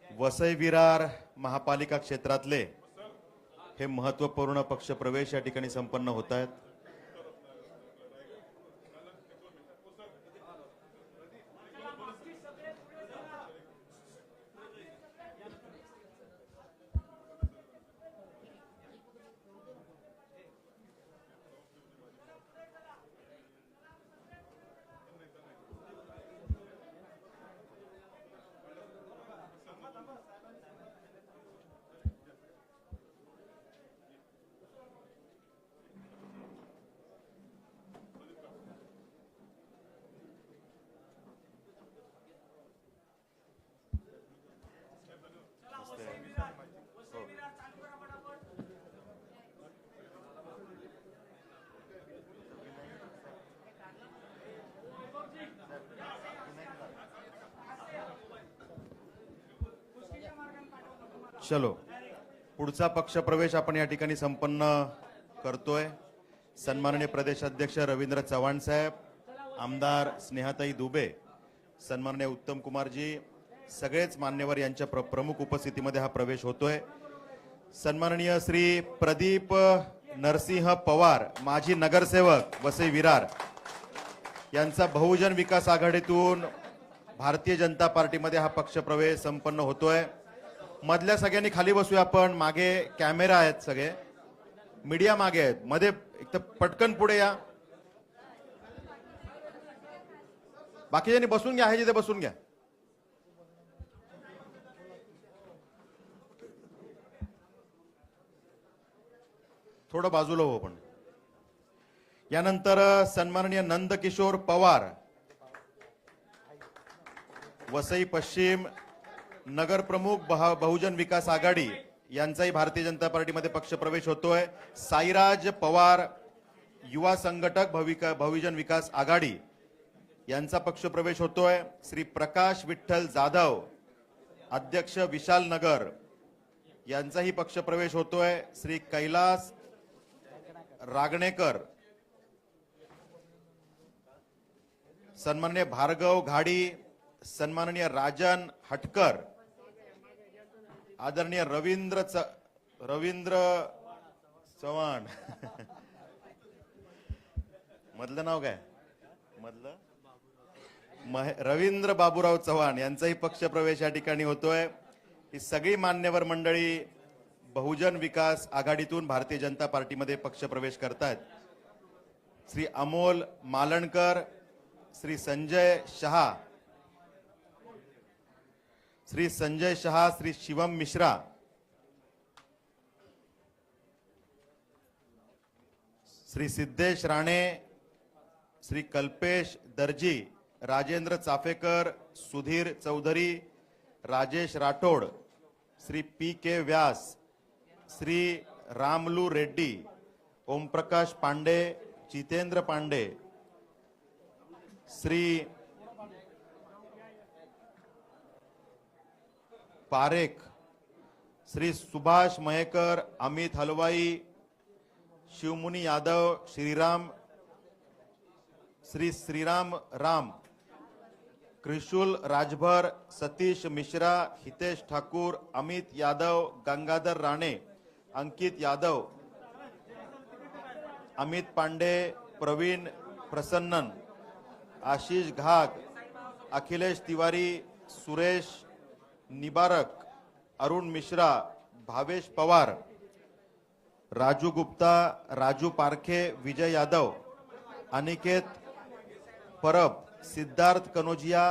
Speaker 1: वसई विरार महापालिका क्षेत्रातले हे महत्वपूर्ण पक्ष प्रवेश या ठिकाणी संपन्न होत आहेत. चलो, पुढचा पक्ष प्रवेश आपण या ठिकाणी संपन्न करतोय. सन्माननीय प्रदेशाध्यक्ष रवींद्र चव्हाण साहेब, आमदार स्नेहाताई दुबे, सन्माननीय उत्तम कुमारजी, सगळेच मान्यवर यांच्या प्रमुख उपस्थितीमध्ये हा प्रवेश होतोय. सन्माननीय श्री प्रदीप नरसिंह पवार, माजी नगरसेवक वसई विरार, यांचा बहुजन विकास आघाडीतून भारतीय जनता पार्टीमध्ये हा पक्षप्रवेश संपन्न होतोय. मधल्या सगळ्यांनी खाली बसूया आपण. मागे कॅमेरा आहेत, सगळे मीडिया मागे आहेत. मध्ये एक तर पटकन पुढे या. बाकीच्यांनी बसून घ्या, आहे जिथे बसून घ्या. थोडं बाजूला हो आपण. यानंतर सन्माननीय नंदकिशोर पवार, वसई पश्चिम नगर प्रमुख बहुजन विकास आघाडी यांचाही भारतीय जनता पार्टीमध्ये पक्षप्रवेश होतोय. साईराज पवार, युवा संघटक बहुजन विकास आघाडी यांचा पक्षप्रवेश होतोय. श्री प्रकाश विठ्ठल जाधव, अध्यक्ष विशाल नगर यांचाही पक्षप्रवेश होतोय. श्री कैलास रागणेकर, सन्माननीय भार्गव घाडी, सन्माननीय राजन हटकर, आदरणीय रवींद्र चव्हाण मधलं नाव काय मधलं रवींद्र बाबूराव चव्हाण यांचाही पक्षप्रवेश या ठिकाणी होतोय. ही सगळी मान्यवर मंडळी बहुजन विकास आघाडीतून भारतीय जनता पार्टीमध्ये पक्षप्रवेश करतायत. श्री अमोल मालणकर, श्री संजय शहा, श्री शिवम मिश्रा, श्री सिद्धेश राणे, श्री कल्पेश दर्जी, राजेंद्र चाफेकर, सुधीर चौधरी, राजेश राठोड, श्री पी के व्यास, श्री रामलू रेड्डी, ओमप्रकाश पांडे, जितेंद्र पांडे, श्री पारेख, श्री सुभाष मयेकर, अमित हलवाई, शिवमुनी यादव, श्री श्रीराम राम, त्रिशूल राजभर, सतीश मिश्रा, हितेश ठाकूर, अमित यादव, गंगाधर राणे, अंकित यादव, अमित पांडे, प्रवीण प्रसन्नन, आशीष घाग, अखिलेश तिवारी, सुरेश निबारक, अरुण मिश्रा, भावेश पवार, राजू गुप्ता, राजू पारखे, विजय यादव, अनिकेत परब, सिद्धार्थ कनोजिया,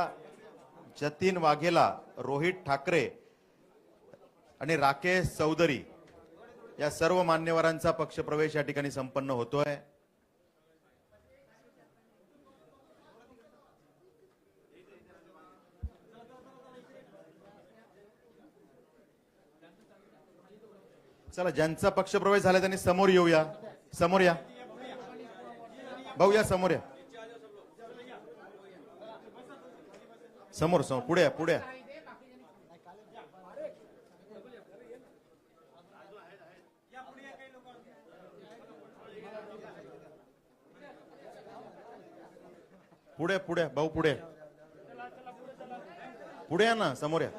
Speaker 1: जतीन वाघेला, रोहित ठाकरे आणि राकेश चौधरी या सर्व मान्यवरांचा पक्षप्रवेश या ठिकाणी संपन्न होतोय. चला, ज्यांचा पक्षप्रवेश झाला त्यांनी समोर येऊया. समोर या भाऊ, या समोर या. समोर समोर पुढे या, पुढे या. पुढे पुढे भाऊ, पुढे पुढे या ना, समोर या.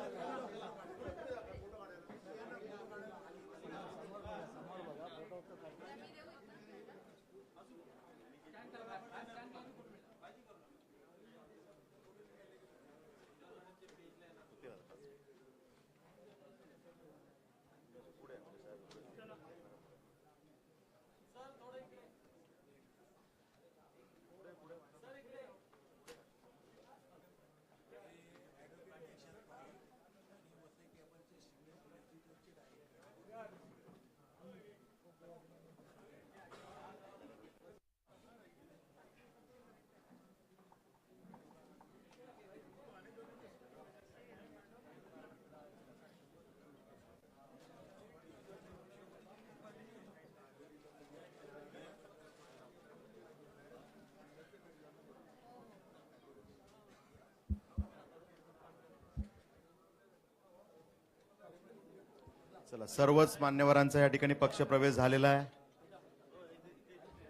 Speaker 1: चला, सर्वच मान्यवरांचा या ठिकाणी पक्षप्रवेश झालेला आहे.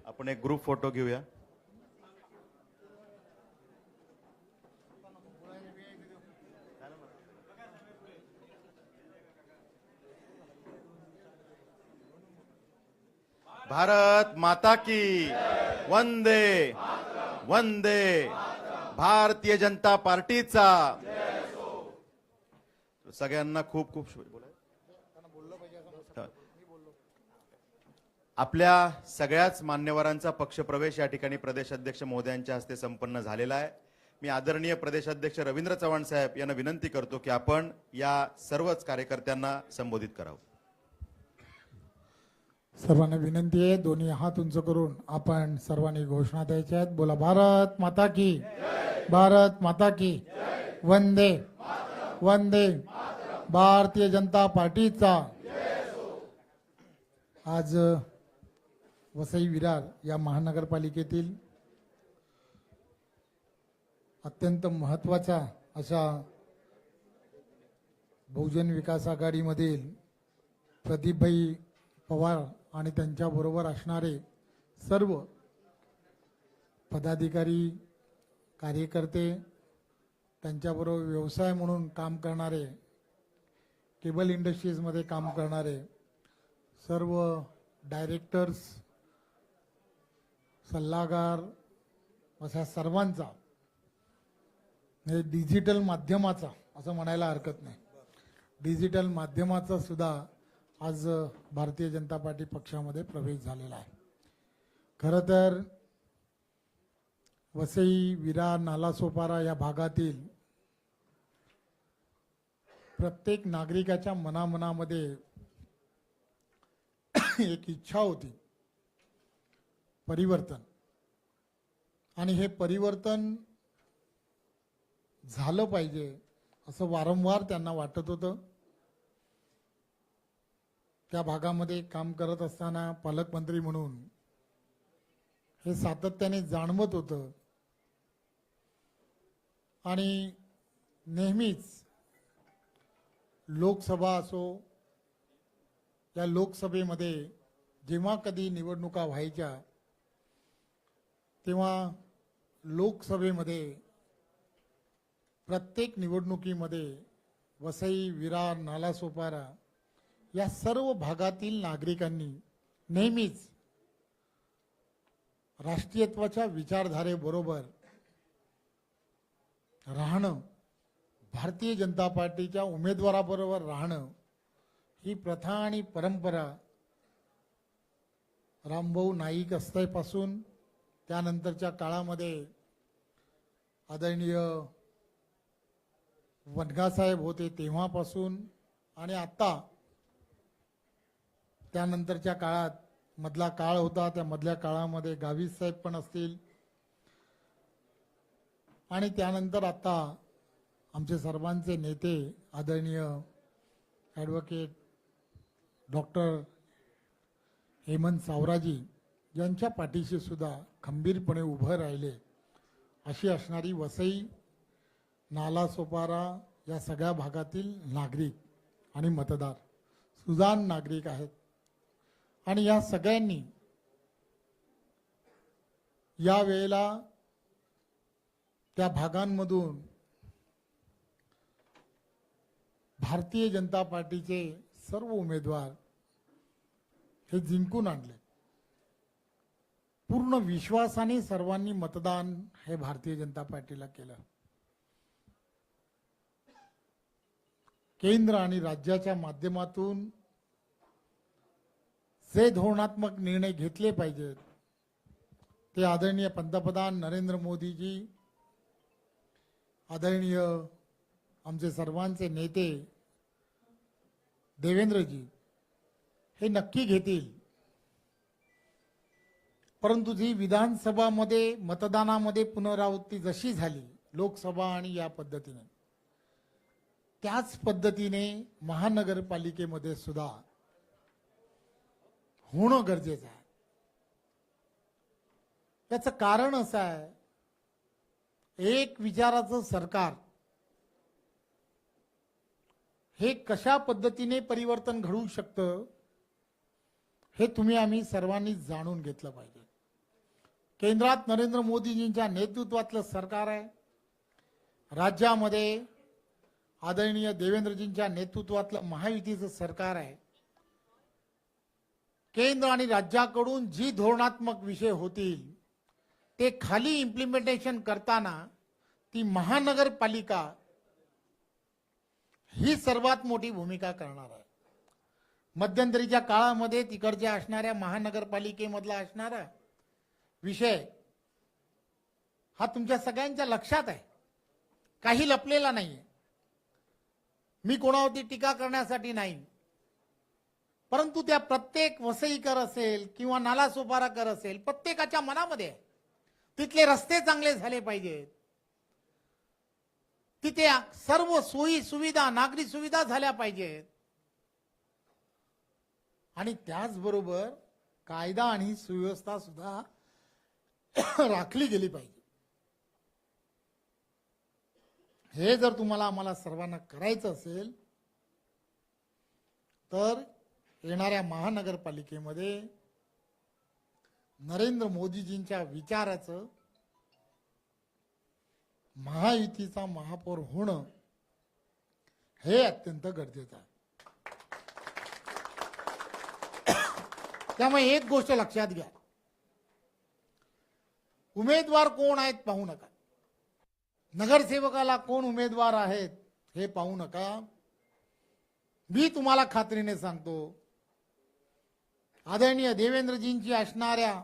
Speaker 1: आपण एक ग्रुप फोटो घेऊया. भारत माता की वंदे वंदे भारतीय जनता पार्टीचा सगळ्यांना खूप खूप शुभेच्छा. आपल्या सगळ्याच मान्यवरांचा पक्षप्रवेश या ठिकाणी प्रदेश अध्यक्ष महोदयांच्या हस्ते संपन्न झालेला आहे. मी आदरणीय प्रदेशाध्यक्ष रवींद्र चव्हाण साहेब यांना विनंती करतो की आपण या सर्वच कार्यकर्त्यांना संबोधित करावं.
Speaker 6: सर्वांना विनंती आहे, दोन्ही हात उंच करून आपण सर्वांनी घोषणा द्यायच्या आहेत. बोला, भारत माता की, भारत माता की, वंदे वंदे, भारतीय जनता पार्टीचा. आज वसई विरार या महानगरपालिकेतील अत्यंत महत्वाच्या अशा बहुजन विकास आघाडीमधील प्रदीपभाई पवार आणि त्यांच्याबरोबर असणारे सर्व पदाधिकारी, कार्यकर्ते, त्यांच्याबरोबर व्यवसाय म्हणून काम करणारे, केबल इंडस्ट्रीजमध्ये काम करणारे सर्व डायरेक्टर्स, सल्लागार, अशा सर्वांचा, म्हणजे डिजिटल माध्यमाचा असं म्हणायला हरकत नाही, डिजिटल माध्यमाचा सुद्धा आज भारतीय जनता पार्टी पक्षामध्ये प्रवेश झालेला आहे. खरं तर वसई, विरार, नालासोपारा या भागातील प्रत्येक नागरिकाच्या मनामध्ये एक इच्छा होती परिवर्तन, आणि हे परिवर्तन झालं पाहिजे असं वारंवार त्यांना वाटत होतं. त्या भागामध्ये काम करत असताना पालकमंत्री म्हणून हे सातत्याने जाणवत होतं. आणि नेहमीच लोकसभा असो, या लोकसभेमध्ये जेव्हा कधी निवडणुका व्हायच्या तेव्हा लोकसभेमध्ये प्रत्येक निवडणुकीमध्ये वसई, विरार, नालासोपारा या सर्व भागातील नागरिकांनी नेहमीच राष्ट्रीयत्वाच्या विचारधारेबरोबर राहणं, भारतीय जनता पार्टीच्या उमेदवाराबरोबर राहणं, ही प्रथा आणि परंपरा रामभाऊ नाईक असतेपासून, त्यानंतरच्या काळामध्ये आदरणीय वनगासाहेब होते तेव्हापासून, आणि आता त्यानंतरच्या काळात मधला काळ होता, त्या मधल्या काळामध्ये गावित साहेब पण असतील, आणि त्यानंतर आता आमचे सर्वांचे नेते आदरणीय ॲडव्होकेट डॉक्टर हेमंत सावराजी यांच्या पाठीशी सुद्धा खंबीरपणे उभं राहिले. अशी असणारी वसई, नालासोपारा या सगळ्या भागातील नागरिक आणि मतदार सुजाण नागरिक आहेत. आणि या सगळ्यांनी या वेळेला त्या भागांमधून भारतीय जनता पार्टीचे सर्व उमेदवार हे जिंकून आणले. पूर्ण विश्वासाने सर्वांनी मतदान हे भारतीय जनता पार्टीला केलं. केंद्र आणि राज्याच्या माध्यमातून जे धोरणात्मक निर्णय घेतले पाहिजेत ते आदरणीय पंतप्रधान नरेंद्र मोदीजी, आदरणीय आमचे सर्वांचे नेते देवेंद्रजी हे नक्की घेतील. परंतु जी विधानसभामध्ये मतदानामध्ये पुनरावृत्ती जशी झाली लोकसभा आणि या पद्धतीने, त्याच पद्धतीने महानगरपालिकेमध्ये सुद्धा होणं गरजेचं आहे. त्याचं कारण असं आहे, एक विचाराचं सरकार हे कशा पद्धतीने परिवर्तन घडवू शकतं हे तुम्ही आम्ही सर्वांनी जाणून घेतलं पाहिजे. केंद्रात नरेंद्र मोदीजींच्या नेतृत्वातलं सरकार आहे, राज्यामध्ये आदरणीय देवेंद्रजींच्या नेतृत्वातलं महायुतीचं सरकार आहे. केंद्र आणि राज्याकडून जी धोरणात्मक विषय होतील ते खाली इम्प्लिमेंटेशन करताना ती महानगरपालिका ही सर्वात मोठी भूमिका करणार आहे. मध्यंतरीच्या काळामध्ये तिकडच्या असणाऱ्या महानगरपालिकेमधला असणारा विषय हा तुमच्या सगळ्यांच्या लक्षात आहे, काही लपलेला नाहीये. मी कोणावरती टीका करण्यासाठी नाही, परंतु त्या प्रत्येक वसईकर असेल किंवा नालासोपाराकर असेल, प्रत्येकाच्या मनामध्ये आहे. तिथले रस्ते चांगले झाले पाहिजेत, तिथे सर्व सोयी सुविधा, नागरी सुविधा झाल्या पाहिजेत, आणि त्याचबरोबर कायदा आणि सुव्यवस्था सुद्धा राखली गेली पाहिजे. हे जर तुम्हाला आम्हाला सर्वांना करायचं असेल तर येणाऱ्या महानगरपालिकेमध्ये नरेंद्र मोदीजींच्या विचाराचं, महायुतीचा महापौर होणं हे अत्यंत गरजेचं आहे. त्यामुळे एक गोष्ट लक्षात घ्या, उमेदवार कोण आहेत पाहू नका, नगरसेवकाला कोण उमेदवार आहेत हे पाहू नका. मी तुम्हाला खात्रीने सांगतो, आदरणीय देवेंद्रजींची असणाऱ्या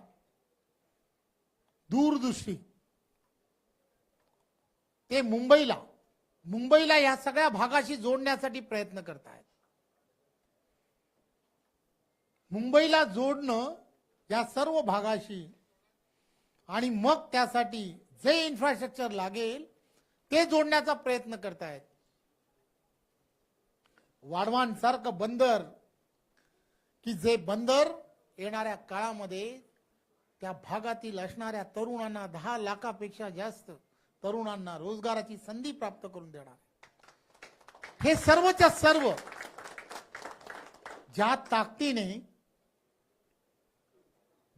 Speaker 6: दूरदृष्टी, ते मुंबईला या सगळ्या भागाशी जोडण्यासाठी प्रयत्न करत आहेत. मुंबईला जोडणं या सर्व भागाशी, आणि मग त्यासाठी जे इन्फ्रास्ट्रक्चर लागेल ते जोडण्याचा प्रयत्न करतायत. वाढवान सारखं बंदर, की जे बंदर येणाऱ्या काळामध्ये त्या भागातील असणाऱ्या तरुणांना, 10 लाखापेक्षा जास्त तरुणांना रोजगाराची संधी प्राप्त करून देणार. हे सर्वच्या सर्व ज्या ताकदीने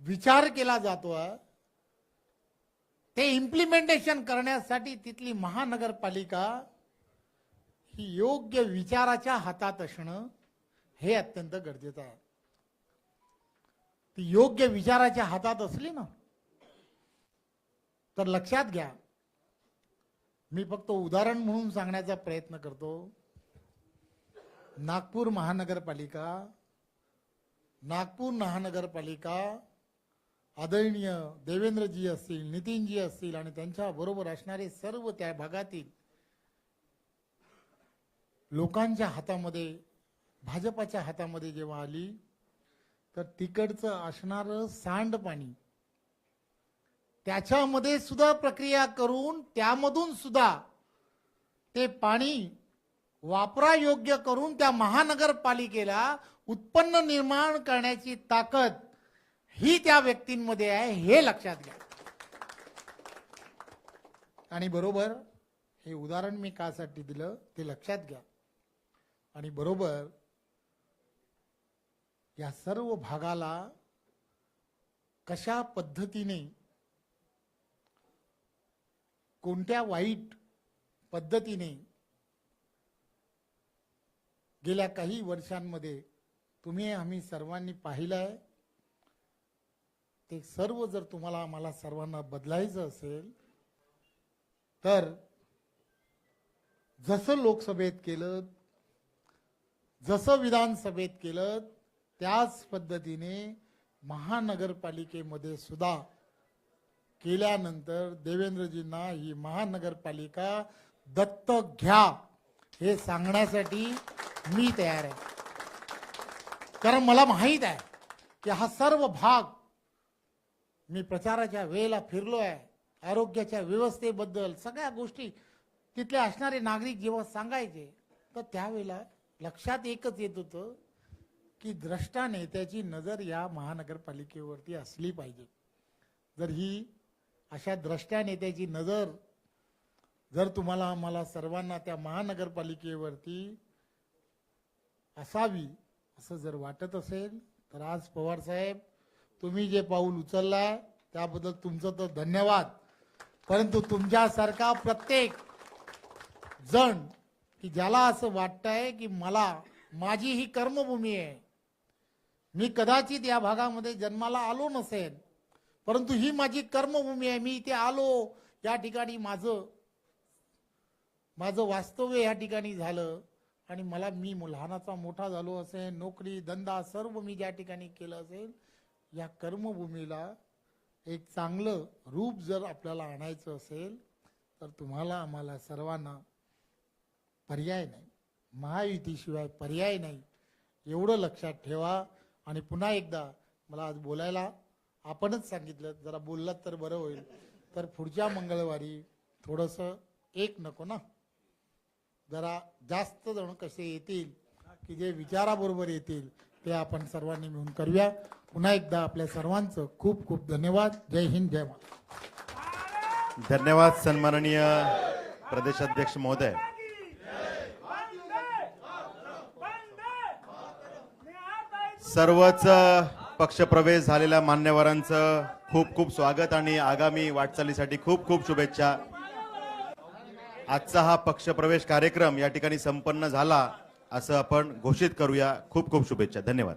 Speaker 6: विचार केला जातोय, ते इम्प्लिमेंटेशन करण्यासाठी तिथली महानगरपालिका ही योग्य विचाराच्या हातात असणं हे अत्यंत गरजेचं आहे. ती योग्य विचाराच्या हातात असली ना तर लक्षात घ्या, मी फक्त उदाहरण म्हणून सांगण्याचा प्रयत्न करतो. नागपूर महानगरपालिका आदरणीय देवेंद्रजी असतील, नितीनजी असतील आणि त्यांच्या बरोबर असणारे सर्व त्या भागातील लोकांच्या हातामध्ये, भाजपाच्या हातामध्ये जेव्हा आली, तर तिकडचं असणारं सांडपाणी त्याच्यामध्ये सुद्धा प्रक्रिया करून त्यामधून सुद्धा ते पाणी वापरायोग्य करून त्या महानगरपालिकेला उत्पन्न निर्माण करण्याची ताकद ही त्या व्यक्तींमध्ये आहे, हे लक्षात घ्या. आणि बरोबर हे उदाहरण मी कासाठी दिलं ते लक्षात घ्या. आणि बरोबर या सर्व भागाला कशा पद्धतीने, कोणत्या वाईट पद्धतीने गेल्या काही वर्षांमध्ये तुम्ही आम्ही सर्वांनी पाहिलंय, ते सर्व जर तुम्हाला आम्हाला सर्वांना बदलायचं असेल तर जसं लोकसभेत केलं, जसं विधानसभेत केलं, त्याच पद्धतीने महानगरपालिकेमध्ये सुद्धा केल्यानंतर देवेंद्रजींना ही महानगरपालिका दत्तक घ्या हे सांगण्यासाठी मी तयार आहे. कारण मला माहित आहे की हा सर्व भाग, मी प्रचाराच्या वेळेला फिरलोय, आरोग्याच्या व्यवस्थेबद्दल सगळ्या गोष्टी तिथले असणारे नागरिक जेव्हा सांगायचे, तर त्यावेळेला लक्षात एकच येत होतं की द्रष्टा नेत्याची नजर या महानगरपालिकेवरती असली पाहिजे. जर ही अशा द्रष्टा नेत्याची नजर जर तुम्हाला आम्हाला सर्वांना त्या महानगरपालिकेवरती असावी असं जर वाटत असेल, तर आज पवार साहेब तुम्ही जे पाऊल उचललाय त्याबद्दल तुमचं तर धन्यवाद. परंतु तुमच्यासारखा प्रत्येक जण की ज्याला असं वाटतंय की माझी ही कर्मभूमी आहे, मी कदाचित या भागामध्ये जन्माला आलो नसेल, परंतु ही माझी कर्मभूमी आहे, मी इथे आलो, या ठिकाणी माझं माझं वास्तव्य या ठिकाणी झालं आणि मी लहानाचा मोठा झालो असेल, नोकरी धंदा सर्व मी ज्या ठिकाणी केलं असेल, या कर्मभूमीला एक चांगलं रूप जर आपल्याला आणायचं असेल तर तुम्हाला आम्हाला सर्वांना पर्याय नाही, महायुतीशिवाय पर्याय नाही, एवढं लक्षात ठेवा. आणि पुन्हा एकदा मला आज बोलायला आपणच सांगितलं, जरा बोललात तर बरं होईल. तर पुढच्या मंगळवारी थोडंसं एक नको ना, जरा जास्त जण कसे येतील की जे विचाराबरोबर येतील ते आपण सर्वांनी मिळून करूया. पुन्हा एकदा आपल्या सर्वांचं खूप खूप धन्यवाद. जय हिंद, जय महाराष्ट्र.
Speaker 1: धन्यवाद सन्माननीय प्रदेशाध्यक्ष महोदय. सर्वच पक्षप्रवेश झालेल्या मान्यवरांचं खूप खूप स्वागत आणि आगामी वाटचालीसाठी खूप खूप शुभेच्छा. आजचा हा पक्षप्रवेश कार्यक्रम या ठिकाणी संपन्न झाला असं आपण घोषित करूया. खूप खूप शुभेच्छा. धन्यवाद.